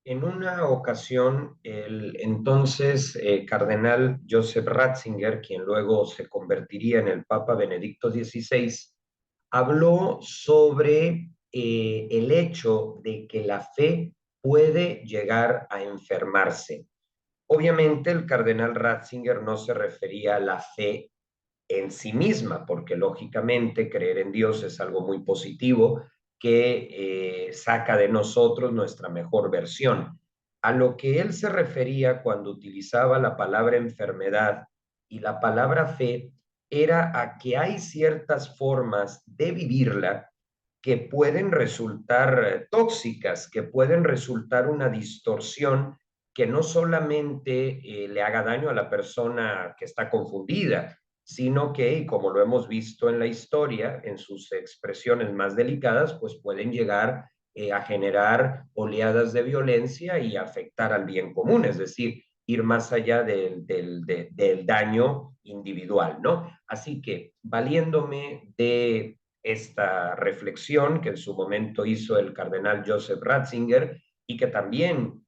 En una ocasión, el entonces cardenal Joseph Ratzinger, quien luego se convertiría en el Papa Benedicto XVI, habló sobre el hecho de que la fe puede llegar a enfermarse. Obviamente, el cardenal Ratzinger no se refería a la fe en sí misma, porque lógicamente creer en Dios es algo muy positivo que saca de nosotros nuestra mejor versión. A lo que él se refería cuando utilizaba la palabra enfermedad y la palabra fe era a que hay ciertas formas de vivirla que pueden resultar tóxicas, que pueden resultar una distorsión que no solamente le haga daño a la persona que está confundida, sino que, como lo hemos visto en la historia, en sus expresiones más delicadas, pues pueden llegar a generar oleadas de violencia y afectar al bien común, es decir, ir más allá del daño individual, ¿no? Así que, valiéndome de esta reflexión que en su momento hizo el cardenal Joseph Ratzinger y que también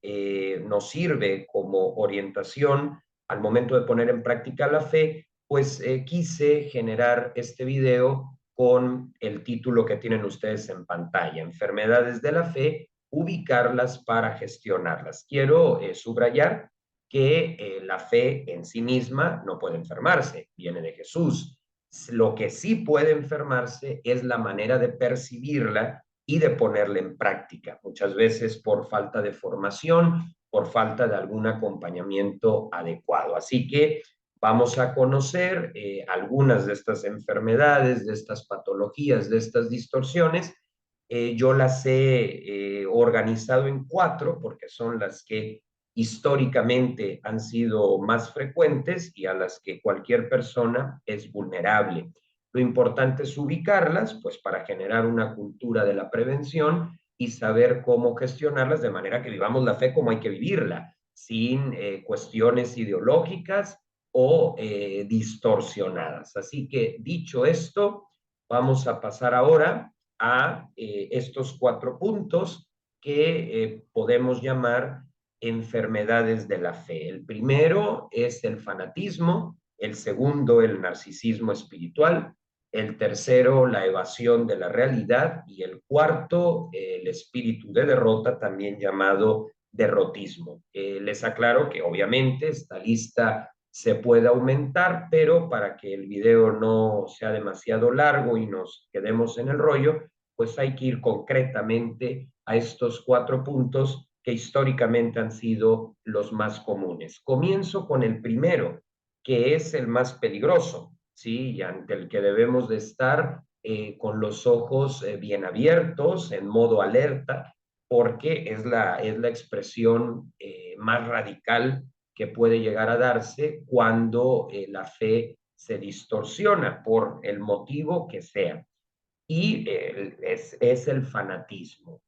nos sirve como orientación al momento de poner en práctica la fe, pues quise generar este video con el título que tienen ustedes en pantalla, Enfermedades de la Fe, ubicarlas para gestionarlas. Quiero subrayar que la fe en sí misma no puede enfermarse, viene de Jesús. Lo que sí puede enfermarse es la manera de percibirla y de ponerla en práctica, muchas veces por falta de formación, por falta de algún acompañamiento adecuado. Así que vamos a conocer algunas de estas enfermedades, de estas patologías, de estas distorsiones. Yo las he organizado en cuatro porque son las que históricamente han sido más frecuentes y a las que cualquier persona es vulnerable. Lo importante es ubicarlas, pues para generar una cultura de la prevención y saber cómo gestionarlas de manera que vivamos la fe como hay que vivirla, sin cuestiones ideológicas o distorsionadas. Así que dicho esto, vamos a pasar ahora a estos cuatro puntos que podemos llamar enfermedades de la fe. El primero es el fanatismo, el segundo el narcisismo espiritual, el tercero la evasión de la realidad y el cuarto el espíritu de derrota, también llamado derrotismo. Les aclaro que obviamente esta lista se puede aumentar, pero para que el video no sea demasiado largo y nos quedemos en el rollo, pues hay que ir concretamente a estos cuatro puntos que históricamente han sido los más comunes. Comienzo con el primero, que es el más peligroso, ¿sí? Y ante el que debemos de estar con los ojos bien abiertos, en modo alerta, porque es la expresión más radical que puede llegar a darse cuando la fe se distorsiona por el motivo que sea. Y es el fanatismo.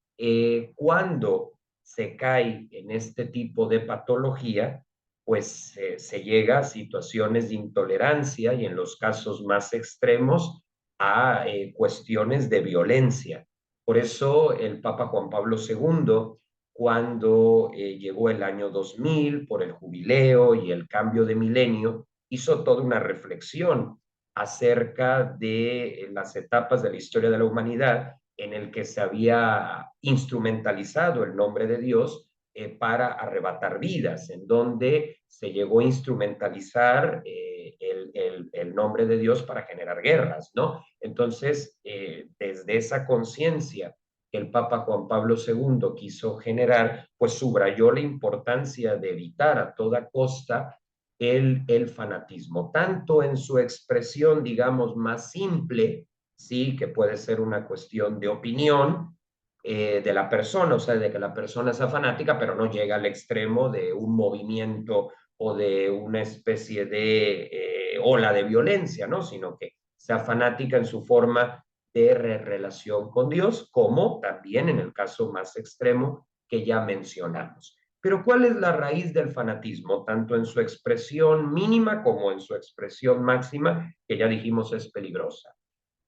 Cuando se cae en este tipo de patología, pues se llega a situaciones de intolerancia y en los casos más extremos a cuestiones de violencia. Por eso el Papa Juan Pablo II, cuando llegó el año 2000 por el jubileo y el cambio de milenio, hizo toda una reflexión acerca de las etapas de la historia de la humanidad en el que se había instrumentalizado el nombre de Dios para arrebatar vidas, en donde se llegó a instrumentalizar el nombre de Dios para generar guerras, ¿no? Entonces, desde esa conciencia que el Papa Juan Pablo II quiso generar, pues subrayó la importancia de evitar a toda costa el fanatismo, tanto en su expresión, digamos, más simple, sí, que puede ser una cuestión de opinión de la persona, o sea, de que la persona sea fanática, pero no llega al extremo de un movimiento o de una especie de ola de violencia, ¿no? Sino que sea fanática en su forma de relación con Dios, como también en el caso más extremo que ya mencionamos. Pero ¿cuál es la raíz del fanatismo, tanto en su expresión mínima como en su expresión máxima, que ya dijimos es peligrosa?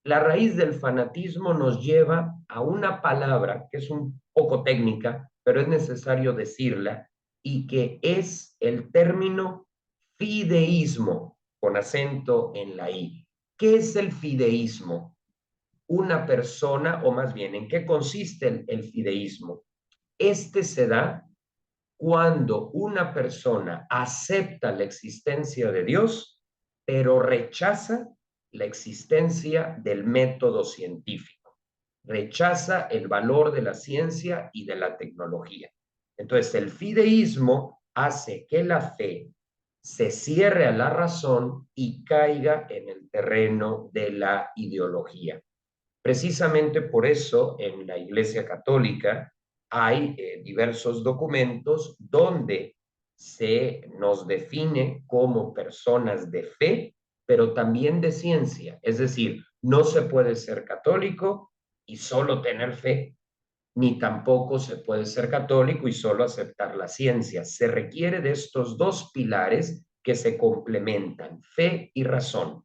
La raíz del fanatismo nos lleva a una palabra que es un poco técnica, pero es necesario decirla, y que es el término fideísmo, con acento en la I. ¿Qué es el fideísmo? Una persona, o más bien, ¿en qué consiste el fideísmo? Este se da cuando una persona acepta la existencia de Dios, pero rechaza la existencia del método científico, rechaza el valor de la ciencia y de la tecnología. Entonces, el fideísmo hace que la fe se cierre a la razón y caiga en el terreno de la ideología. Precisamente por eso en la Iglesia Católica hay diversos documentos donde se nos define como personas de fe, pero también de ciencia. Es decir, no se puede ser católico y solo tener fe, ni tampoco se puede ser católico y solo aceptar la ciencia. Se requiere de estos dos pilares que se complementan, fe y razón.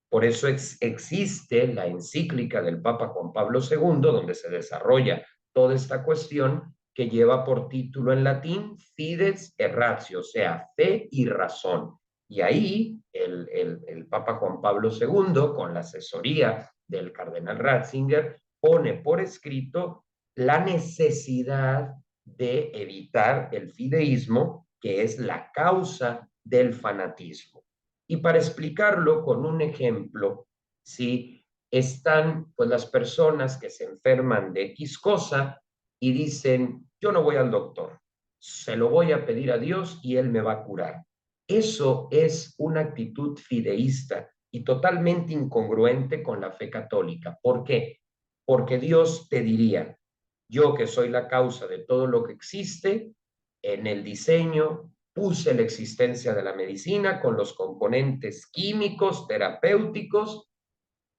Por eso existe la encíclica del Papa Juan Pablo II, donde se desarrolla toda esta cuestión que lleva por título en latín Fides et Ratio, o sea, fe y razón. Y ahí el Papa Juan Pablo II, con la asesoría del cardenal Ratzinger, pone por escrito la necesidad de evitar el fideísmo, que es la causa del fanatismo. Y para explicarlo con un ejemplo, si están pues las personas que se enferman de X cosa y dicen, yo no voy al doctor, se lo voy a pedir a Dios y Él me va a curar. Eso es una actitud fideísta y totalmente incongruente con la fe católica. ¿Por qué? Porque Dios te diría, yo que soy la causa de todo lo que existe, en el diseño puse la existencia de la medicina con los componentes químicos, terapéuticos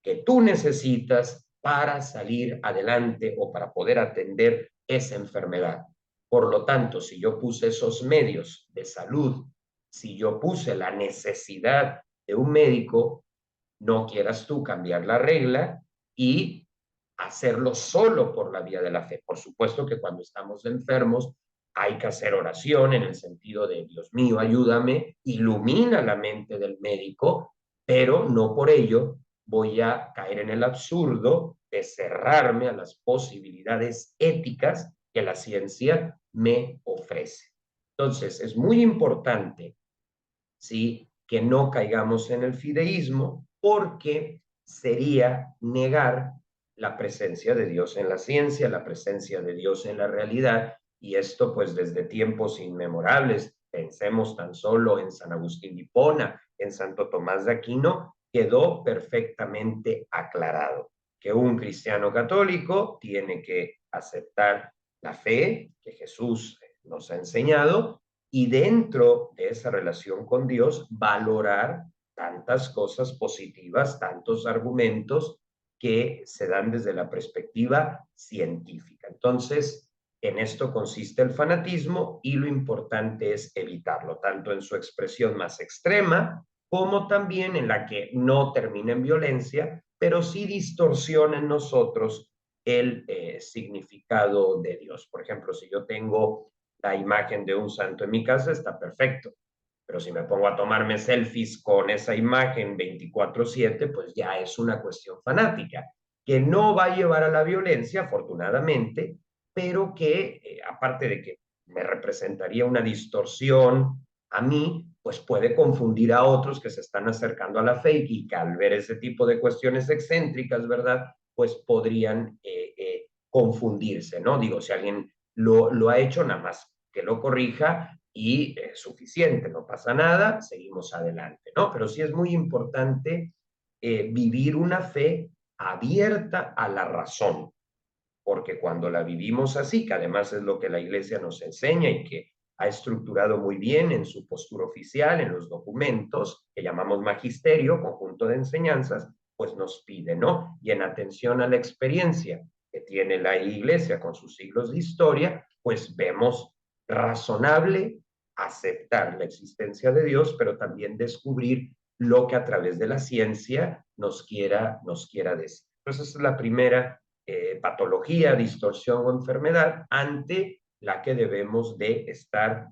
que tú necesitas para salir adelante o para poder atender esa enfermedad. Por lo tanto, si yo puse esos medios de salud, si yo puse la necesidad de un médico, no quieras tú cambiar la regla y hacerlo solo por la vía de la fe. Por supuesto que cuando estamos enfermos hay que hacer oración en el sentido de, Dios mío, ayúdame, ilumina la mente del médico, pero no por ello voy a caer en el absurdo de cerrarme a las posibilidades éticas que la ciencia me ofrece. Entonces, es muy importante, ¿sí?, que no caigamos en el fideísmo porque sería negar la presencia de Dios en la ciencia, la presencia de Dios en la realidad, y esto pues desde tiempos inmemorables. Pensemos tan solo en San Agustín de Hipona, en Santo Tomás de Aquino, quedó perfectamente aclarado que un cristiano católico tiene que aceptar la fe que Jesús nos ha enseñado y dentro de esa relación con Dios valorar tantas cosas positivas, tantos argumentos que se dan desde la perspectiva científica. Entonces, en esto consiste el fanatismo y lo importante es evitarlo, tanto en su expresión más extrema como también en la que no termina en violencia, pero sí distorsiona en nosotros el significado de Dios. Por ejemplo, si yo tengo la imagen de un santo en mi casa, está perfecto. Pero si me pongo a tomarme selfies con esa imagen 24/7, pues ya es una cuestión fanática, que no va a llevar a la violencia, afortunadamente, pero que, aparte de que me representaría una distorsión a mí, pues puede confundir a otros que se están acercando a la fe y que al ver ese tipo de cuestiones excéntricas, ¿verdad? Pues podrían confundirse, ¿no? Digo, si alguien lo ha hecho, nada más que lo corrija y es suficiente, no pasa nada, seguimos adelante, ¿no? Pero sí es muy importante vivir una fe abierta a la razón, porque cuando la vivimos así, que además es lo que la Iglesia nos enseña y que ha estructurado muy bien en su postura oficial, en los documentos que llamamos magisterio, conjunto de enseñanzas, pues nos pide, ¿no? Y en atención a la experiencia que tiene la Iglesia con sus siglos de historia, pues vemos razonable aceptar la existencia de Dios, pero también descubrir lo que a través de la ciencia nos quiera decir. Entonces, esa es la primera patología, distorsión o enfermedad ante la que debemos de estar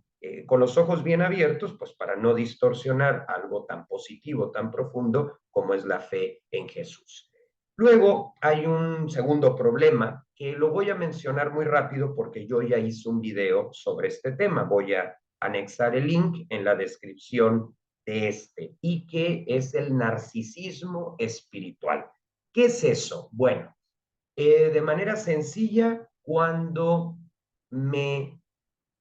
con los ojos bien abiertos, pues para no distorsionar algo tan positivo, tan profundo como es la fe en Jesús. Luego hay un segundo problema que lo voy a mencionar muy rápido porque yo ya hice un video sobre este tema. Voy a anexar el link en la descripción de este, y que es el narcisismo espiritual. ¿Qué es eso? Bueno, de manera sencilla, cuando me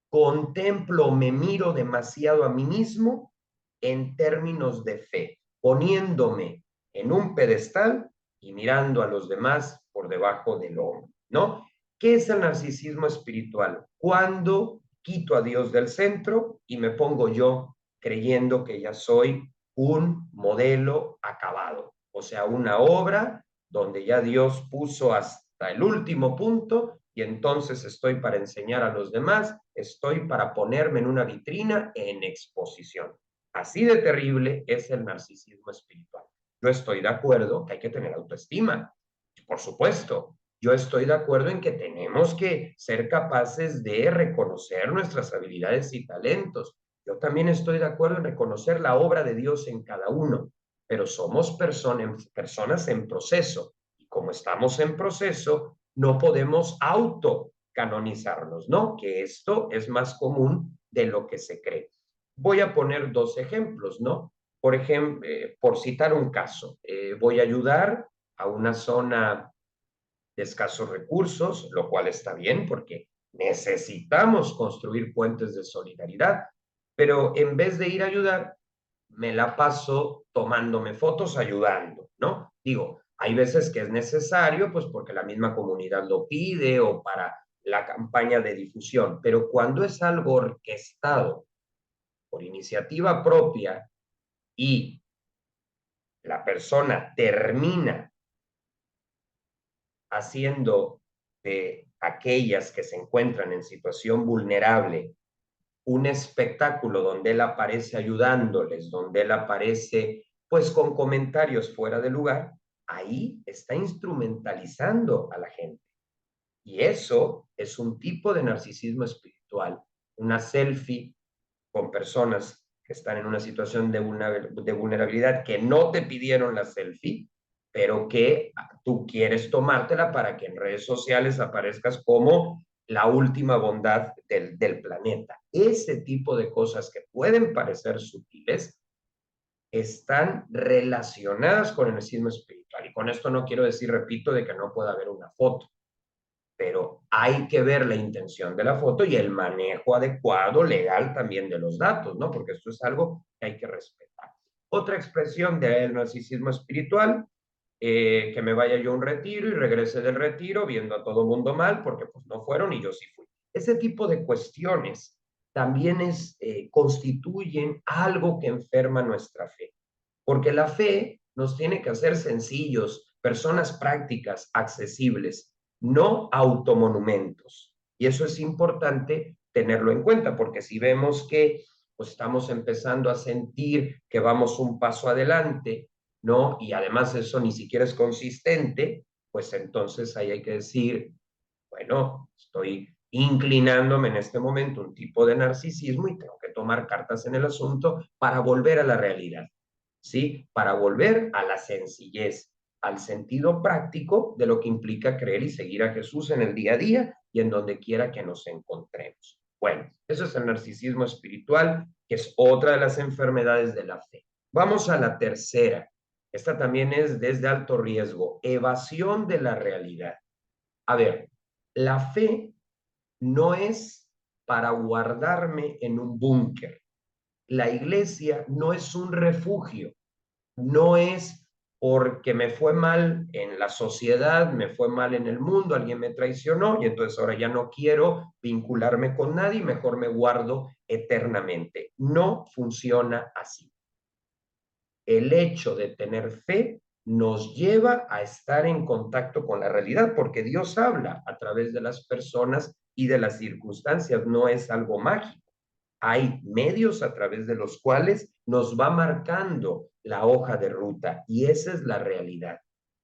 contemplo, me miro demasiado a mí mismo en términos de fe, poniéndome en un pedestal y mirando a los demás por debajo del hombro, ¿no? ¿Qué es el narcisismo espiritual? Cuando quito a Dios del centro y me pongo yo creyendo que ya soy un modelo acabado, o sea, una obra donde ya Dios puso hasta el último punto y entonces estoy para enseñar a los demás, estoy para ponerme en una vitrina en exposición. Así de terrible es el narcisismo espiritual. Yo estoy de acuerdo que hay que tener autoestima, por supuesto. Yo estoy de acuerdo en que tenemos que ser capaces de reconocer nuestras habilidades y talentos. Yo también estoy de acuerdo en reconocer la obra de Dios en cada uno, pero somos personas en proceso. Y como estamos en proceso, no podemos autocanonizarnos, ¿no? Que esto es más común de lo que se cree. Voy a poner dos ejemplos, ¿no? Por ejemplo, por citar un caso, voy a ayudar a una zona de escasos recursos, lo cual está bien porque necesitamos construir puentes de solidaridad, pero en vez de ir a ayudar, me la paso tomándome fotos ayudando, ¿no? Digo, hay veces que es necesario, pues porque la misma comunidad lo pide o para la campaña de difusión, pero cuando es algo orquestado por iniciativa propia y la persona termina haciendo de aquellas que se encuentran en situación vulnerable un espectáculo donde él aparece ayudándoles, donde él aparece pues con comentarios fuera de lugar, ahí está instrumentalizando a la gente. Y eso es un tipo de narcisismo espiritual. Una selfie con personas que están en una situación de vulnerabilidad que no te pidieron la selfie, pero que tú quieres tomártela para que en redes sociales aparezcas como la última bondad del planeta. Ese tipo de cosas que pueden parecer sutiles están relacionadas con el narcisismo espiritual. Y con esto no quiero decir, repito, de que no pueda haber una foto, pero hay que ver la intención de la foto y el manejo adecuado, legal también de los datos, ¿no? Porque esto es algo que hay que respetar. Otra expresión del narcisismo espiritual, que me vaya yo a un retiro y regrese del retiro viendo a todo mundo mal porque pues no fueron y yo sí fui. Ese tipo de cuestiones también constituyen algo que enferma nuestra fe, porque la fe nos tiene que hacer sencillos, personas prácticas, accesibles, no automonumentos. Y eso es importante tenerlo en cuenta, porque si vemos que pues, estamos empezando a sentir que vamos un paso adelante, ¿no? Y además eso ni siquiera es consistente, pues entonces ahí hay que decir, bueno, estoy inclinándome en este momento un tipo de narcisismo y tengo que tomar cartas en el asunto para volver a la realidad, ¿sí? Para volver a la sencillez, al sentido práctico de lo que implica creer y seguir a Jesús en el día a día y en donde quiera que nos encontremos. Bueno, eso es el narcisismo espiritual, que es otra de las enfermedades de la fe. Vamos a la tercera. Esta también es desde alto riesgo, evasión de la realidad. A ver, la fe no es para guardarme en un búnker. La iglesia no es un refugio, no es porque me fue mal en la sociedad, me fue mal en el mundo, alguien me traicionó y entonces ahora ya no quiero vincularme con nadie, mejor me guardo eternamente. No funciona así. El hecho de tener fe nos lleva a estar en contacto con la realidad, porque Dios habla a través de las personas y de las circunstancias, no es algo mágico. Hay medios a través de los cuales nos va marcando la hoja de ruta y esa es la realidad.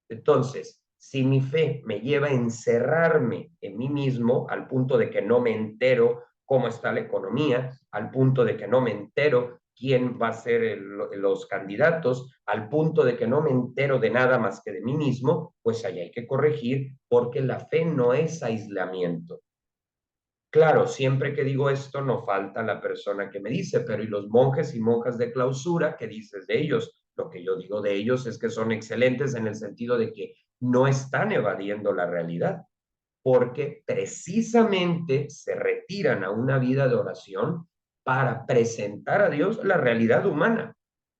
Entonces, Si mi fe me lleva a encerrarme en mí mismo al punto de que no me entero cómo está la economía, al punto de que no me entero quién va a ser los candidatos, al punto de que no me entero de nada más que de mí mismo, pues ahí hay que corregir porque la fe no es aislamiento. Claro, siempre que digo esto no falta la persona que me dice, pero ¿y los monjes y monjas de clausura? ¿Qué dices de ellos? Lo que yo digo de ellos es que son excelentes en el sentido de que no están evadiendo la realidad, porque precisamente se retiran a una vida de oración para presentar a Dios la realidad humana,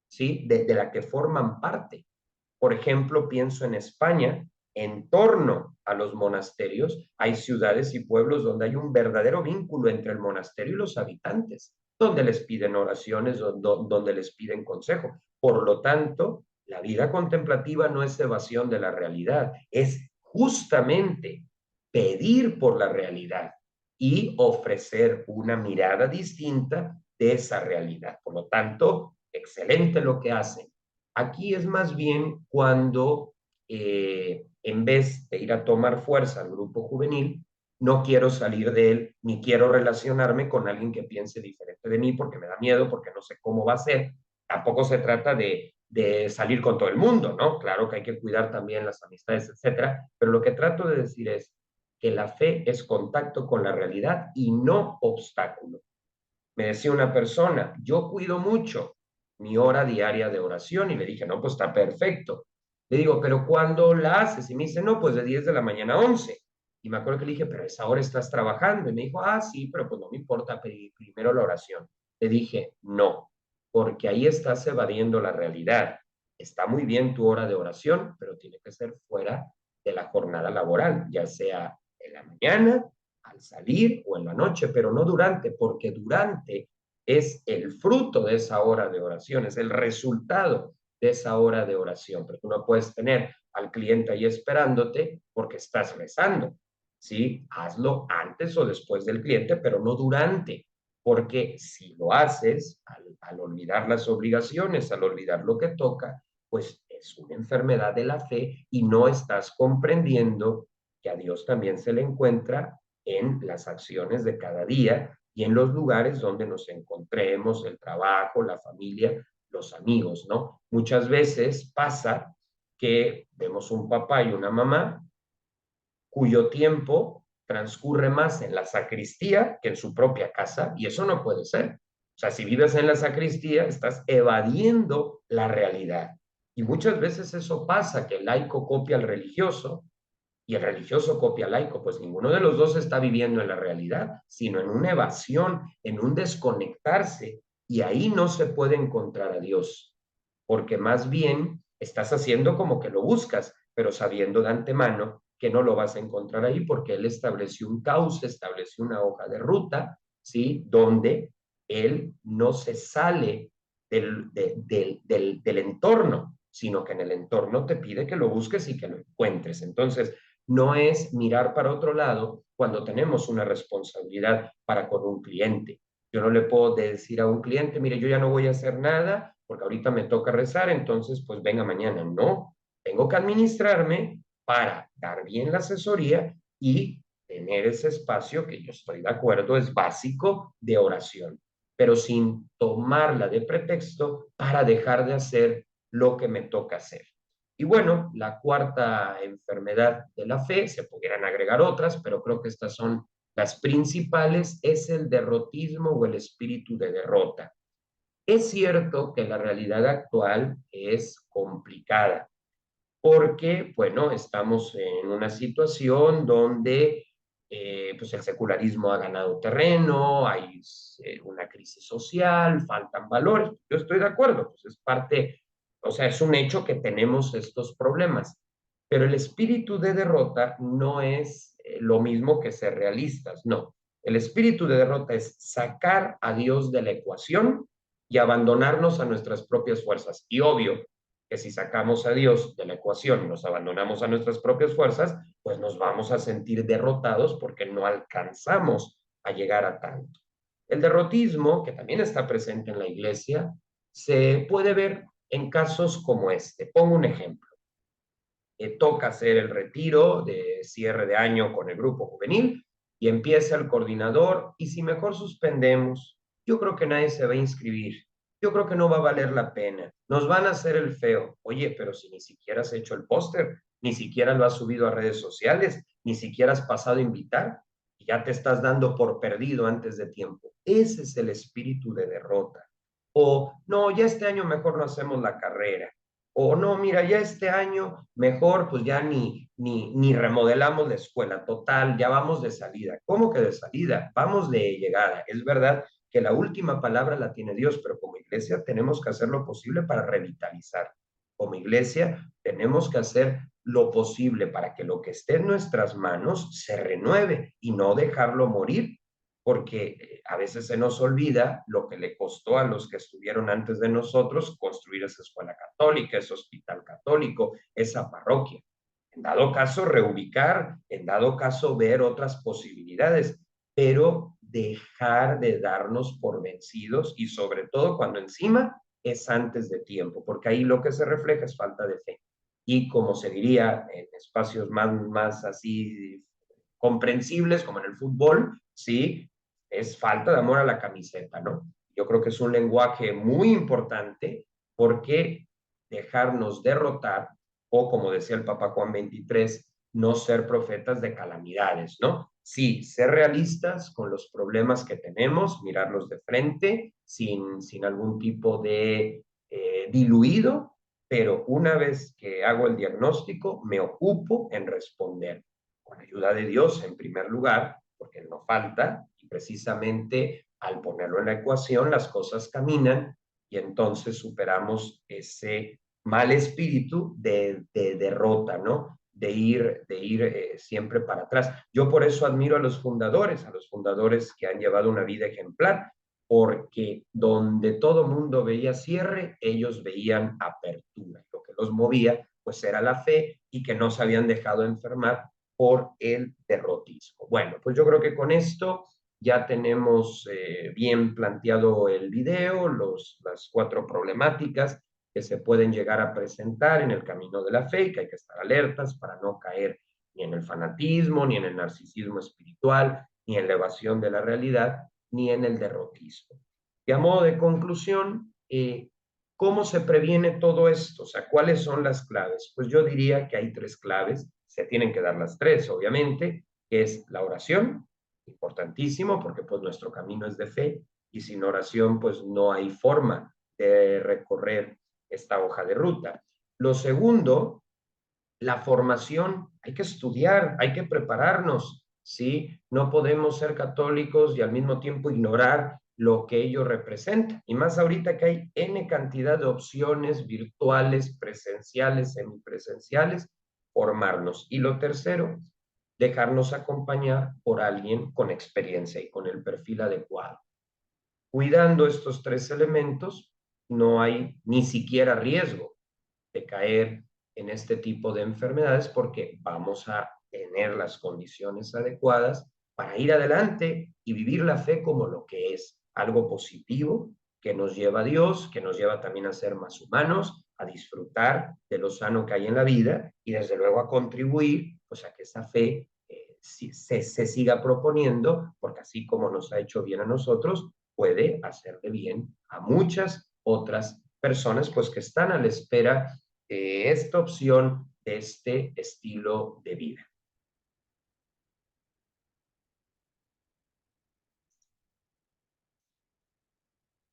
¿sí? De la que forman parte. Por ejemplo, pienso en España, en torno a los monasterios hay ciudades y pueblos donde hay un verdadero vínculo entre el monasterio y los habitantes, donde les piden oraciones, donde les piden consejo. Por lo tanto, la vida contemplativa no es evasión de la realidad, es justamente pedir por la realidad y ofrecer una mirada distinta de esa realidad. Por lo tanto, excelente lo que hacen. Aquí es más bien cuando en vez de ir a tomar fuerza al grupo juvenil, no quiero salir de él, ni quiero relacionarme con alguien que piense diferente de mí porque me da miedo, porque no sé cómo va a ser. Tampoco se trata de salir con todo el mundo, ¿no? Claro que hay que cuidar también las amistades, etcétera, pero lo que trato de decir es que la fe es contacto con la realidad y no obstáculo. Me decía una persona, yo cuido mucho mi hora diaria de oración y le dije, no, pues está perfecto. Le digo, pero ¿cuándo la haces? Y me dice, no, pues de 10 de la mañana a 11. Y me acuerdo que le dije, pero a esa hora estás trabajando. Y me dijo, ah, sí, pero pues no me importa pedir primero la oración. Le dije, no, porque ahí estás evadiendo la realidad. Está muy bien tu hora de oración, pero tiene que ser fuera de la jornada laboral, ya sea en la mañana, al salir o en la noche, pero no durante, porque durante es el fruto de esa hora de oración, es el resultado de esa hora de oración. Pero tú no puedes tener al cliente ahí esperándote porque estás rezando. ¿Sí? Hazlo antes o después del cliente, pero no durante, porque si lo haces al olvidar las obligaciones, al olvidar lo que toca, pues es una enfermedad de la fe y no estás comprendiendo que a Dios también se le encuentra en las acciones de cada día y en los lugares donde nos encontremos, el trabajo, la familia, los amigos, ¿no? Muchas veces pasa que vemos un papá y una mamá cuyo tiempo transcurre más en la sacristía que en su propia casa, y eso no puede ser. O sea, si vives en la sacristía, estás evadiendo la realidad. Y muchas veces eso pasa, que el laico copia al religioso y el religioso copia al laico, pues ninguno de los dos está viviendo en la realidad, sino en una evasión, en un desconectarse, y ahí no se puede encontrar a Dios, porque más bien estás haciendo como que lo buscas, pero sabiendo de antemano que no lo vas a encontrar ahí porque Él estableció un cauce, estableció una hoja de ruta, ¿sí? Donde Él no se sale del entorno, sino que en el entorno te pide que lo busques y que lo encuentres. Entonces, no es mirar para otro lado cuando tenemos una responsabilidad para con un cliente. Yo no le puedo decir a un cliente, mire, yo ya no voy a hacer nada porque ahorita me toca rezar, entonces pues venga mañana. No, tengo que administrarme para dar bien la asesoría y tener ese espacio que yo estoy de acuerdo es básico de oración, pero sin tomarla de pretexto para dejar de hacer lo que me toca hacer. Y bueno, la cuarta enfermedad de la fe, se pudieran agregar otras, pero creo que estas son las principales, es el derrotismo o el espíritu de derrota. Es cierto que la realidad actual es complicada porque, bueno, estamos en una situación donde pues el secularismo ha ganado terreno, hay una crisis social, faltan valores. Yo estoy de acuerdo, pues es parte, o sea, es un hecho que tenemos estos problemas, pero el espíritu de derrota no es lo mismo que ser realistas, no. El espíritu de derrota es sacar a Dios de la ecuación y abandonarnos a nuestras propias fuerzas. Y obvio, que si sacamos a Dios de la ecuación y nos abandonamos a nuestras propias fuerzas, pues nos vamos a sentir derrotados porque no alcanzamos a llegar a tanto. El derrotismo, que también está presente en la iglesia, se puede ver en casos como este. Pongo un ejemplo. toca hacer el retiro de cierre de año con el grupo juvenil y empieza el coordinador y si mejor suspendemos, yo creo que nadie se va a inscribir. Yo creo que no va a valer la pena. Nos van a hacer el feo. Oye, pero si ni siquiera has hecho el póster, ni siquiera lo has subido a redes sociales, ni siquiera has pasado a invitar, y ya te estás dando por perdido antes de tiempo. Ese es el espíritu de derrota. O no, ya este año mejor no hacemos la carrera. O no, mira, ya este año mejor pues ya ni remodelamos la escuela. Total, ya vamos de salida. ¿Cómo que de salida? Vamos de llegada. Es verdad que la última palabra la tiene Dios, pero como iglesia tenemos que hacer lo posible para revitalizar. Como iglesia tenemos que hacer lo posible para que lo que esté en nuestras manos se renueve y no dejarlo morir, porque a veces se nos olvida lo que le costó a los que estuvieron antes de nosotros construir esa escuela católica, ese hospital católico, esa parroquia. En dado caso, reubicar, en dado caso, ver otras posibilidades, pero dejar de darnos por vencidos y sobre todo cuando encima es antes de tiempo, porque ahí lo que se refleja es falta de fe. Y como se diría en espacios más así comprensibles, como en el fútbol, ¿sí? Es falta de amor a la camiseta, ¿no? Yo creo que es un lenguaje muy importante porque dejarnos derrotar, o como decía el Papa Juan 23, no ser profetas de calamidades, ¿no? Sí, ser realistas con los problemas que tenemos, mirarlos de frente, sin algún tipo de diluido, pero una vez que hago el diagnóstico, me ocupo en responder con ayuda de Dios en primer lugar, porque Él no falta, y precisamente al ponerlo en la ecuación, las cosas caminan y entonces superamos ese mal espíritu de derrota, ¿no? De ir siempre para atrás. Yo por eso admiro a los fundadores que han llevado una vida ejemplar, porque donde todo mundo veía cierre, ellos veían apertura. Lo que los movía, pues era la fe y que no se habían dejado enfermar por el derrotismo. Bueno, pues yo creo que con esto ya tenemos bien planteado el video, las 4 problemáticas que se pueden llegar a presentar en el camino de la fe y que hay que estar alertas para no caer ni en el fanatismo, ni en el narcisismo espiritual, ni en la evasión de la realidad, ni en el derrotismo. Y a modo de conclusión, ¿cómo se previene todo esto? O sea, ¿cuáles son las claves? Pues yo diría que hay 3 claves, se tienen que dar las 3, obviamente, que es la oración, importantísimo, porque pues nuestro camino es de fe, y sin oración pues no hay forma de recorrer esta hoja de ruta. Lo segundo, la formación, hay que estudiar, hay que prepararnos, ¿sí? No podemos ser católicos y al mismo tiempo ignorar lo que ello representa. Y más ahorita que hay N cantidad de opciones virtuales, presenciales, semipresenciales, formarnos. Y lo tercero, dejarnos acompañar por alguien con experiencia y con el perfil adecuado. Cuidando estos 3 elementos, no hay ni siquiera riesgo de caer en este tipo de enfermedades porque vamos a tener las condiciones adecuadas para ir adelante y vivir la fe como lo que es, algo positivo que nos lleva a Dios, que nos lleva también a ser más humanos, a disfrutar de lo sano que hay en la vida y desde luego a contribuir pues a que esa fe se siga proponiendo, porque así como nos ha hecho bien a nosotros, puede hacerle bien a muchas otras personas pues que están a la espera esta opción de este estilo de vida.